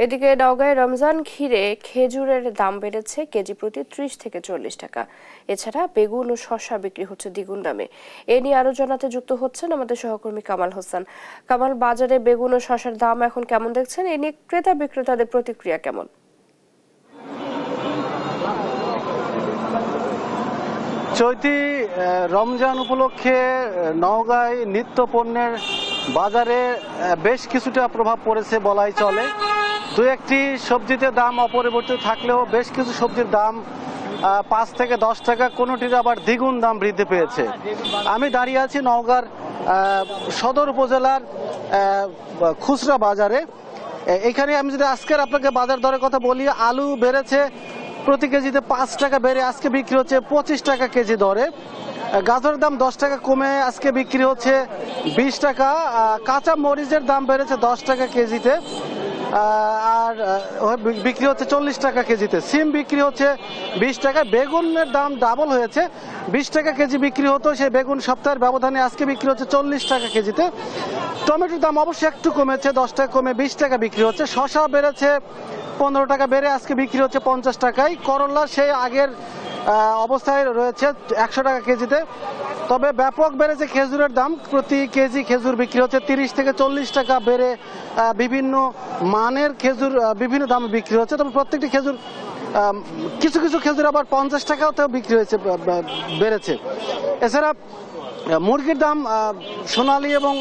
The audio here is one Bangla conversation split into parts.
এদিকে নওগাঁয় রমজান ঘিরে খেজুরের দাম বেড়েছে কেজি প্রতি ৩০ থেকে ৪০ টাকা। এছাড়া বেগুন ও শসা বিক্রি হচ্ছে দ্বিগুণ দামে। এ নিয়ে আরো জানাতে যুক্ত হচ্ছেন আমাদের সহকর্মী কামাল হোসেন। কামাল, বাজারে বেগুন ও শসার দাম এখন কেমন দেখছেন? এ নিয়ে ক্রেতা বিক্রেতাদের প্রতিক্রিয়া কেমন? চৈতি রমজান উপলক্ষে নওগাঁয় নিত্য পণ্যের বাজারে বেশ কিছুটা প্রভাব পড়েছে বলাই চলে। দু একটি সবজিতে দাম অপরিবর্তিত থাকলেও বেশ কিছু সবজির দাম ৫ থেকে ১০ টাকা, কোনোটির আবার দ্বিগুণ দাম বৃদ্ধি পেয়েছে। আমি দাঁড়িয়ে আছি নওগাঁর সদর উপজেলার খুচরা বাজারে। এখানে আমি যদি আজকের আপনাকে বাজার দরের কথা বলি, আলু বেড়েছে প্রতি কেজিতে ৫ টাকা বেড়ে আজকে বিক্রি হচ্ছে ২৫ টাকা কেজি দরে। গাজরের দাম ১০ টাকা কমে আজকে বিক্রি হচ্ছে ২০ টাকা। কাঁচা মরিচের দাম বেড়েছে ১০ টাকা কেজিতে, আর বিক্রি হচ্ছে ৪০ টাকা কেজিতে। সিম বিক্রি হচ্ছে ২০ টাকা। বেগুনের দাম ডাবল হয়েছে, ২০ টাকা কেজি বিক্রি হতো সেই বেগুন সপ্তাহের ব্যবধানে আজকে বিক্রি হচ্ছে ৪০ টাকা কেজিতে। টমেটোর দাম অবশ্যই একটু কমেছে, ১০ টাকা কমে ২০ টাকা বিক্রি হচ্ছে। শসা বেড়েছে ১৫ টাকা বেড়ে আজকে বিক্রি হচ্ছে ৫০ টাকায়। করলা সেই আগের অবস্থায় রয়েছে ১০০ টাকা কেজিতে। তবে ব্যাপক বেড়েছে খেজুরের দাম, প্রতি কেজি খেজুর বিক্রি হচ্ছে ৩০ থেকে ৪০ টাকা বেড়ে বিভিন্ন মানের খেজুর বিভিন্ন দামে বিক্রি হচ্ছে। তবে প্রত্যেকটি খেজুর কিছু কিছু খেজুর আবার ৫০ টাকাতেও বিক্রি হয়েছে, বেড়েছে। এছাড়া মুরগির দাম সোনালী এবং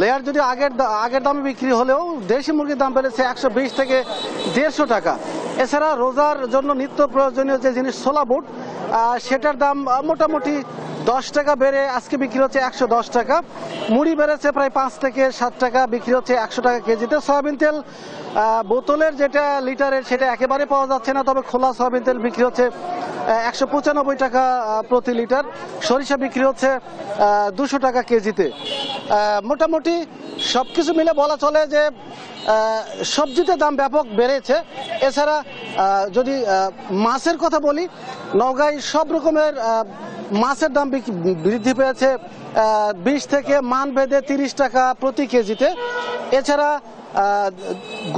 লেয়ার যদি আগের দামে বিক্রি হলেও দেশি মুরগির দাম বেড়েছে ১২০ থেকে ১৫০ টাকা। এছাড়া রোজার জন্য নিত্য প্রয়োজনীয় যে জিনিস ছোলা বুট, সেটার দাম মোটামুটি ১০ টাকা বেড়ে আজকে বিক্রি হচ্ছে ১১০ টাকা। মুড়ি বেড়েছে প্রায় ৫ থেকে ৭ টাকা, বিক্রি হচ্ছে ১০০ টাকা কেজিতে। সয়াবিন তেল বোতলের যেটা লিটারের সেটা একেবারে পাওয়া যাচ্ছে না, তবে খোলা সয়াবিন তেল বিক্রি হচ্ছে ১৯৫ টাকা প্রতি লিটার। সরিষা বিক্রি হচ্ছে ২০০ টাকা কেজিতে। মোটামুটি সব কিছু মিলে বলা চলে যে সবজিতে দাম ব্যাপক বেড়েছে। এছাড়া যদি মাছের কথা বলি, নওগাঁয় সব রকমের মাছের দাম বৃদ্ধি পেয়েছে ২০ থেকে মান ভেদে ৩০ টাকা প্রতি কেজিতে। এছাড়া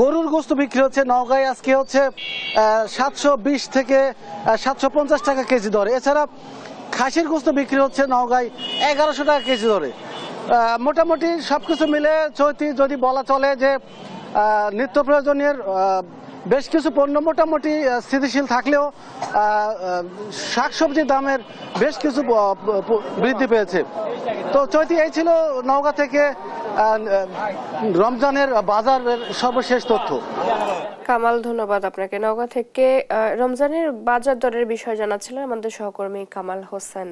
গরুর গোস্ত বিক্রি হচ্ছে নওগাঁয় আজকে হচ্ছে ৭২০ থেকে ৭৫০ টাকা কেজি দরে। এছাড়া খাসির গোস্ত বিক্রি হচ্ছে নওগাঁয় ১১০০ টাকা কেজি দরে। মোটামুটি সব কিছু মিলে চৈতি যদি বলা চলে যে নিত্য প্রয়োজনীয় বেশ কিছু পণ্য মোটামুটি স্থিতিশীল থাকলেও শাকসবজির দামের বেশ কিছু বৃদ্ধি পেয়েছে। তো চৈতি, এই ছিল নওগাঁ থেকে রমজানের বাজারের সর্বশেষ তথ্য। কামাল, ধন্যবাদ আপনাকে। নওগাঁ থেকে রমজানের বাজার দরের বিষয় জানাচ্ছিলেন আমাদের সহকর্মী কামাল হোসেন।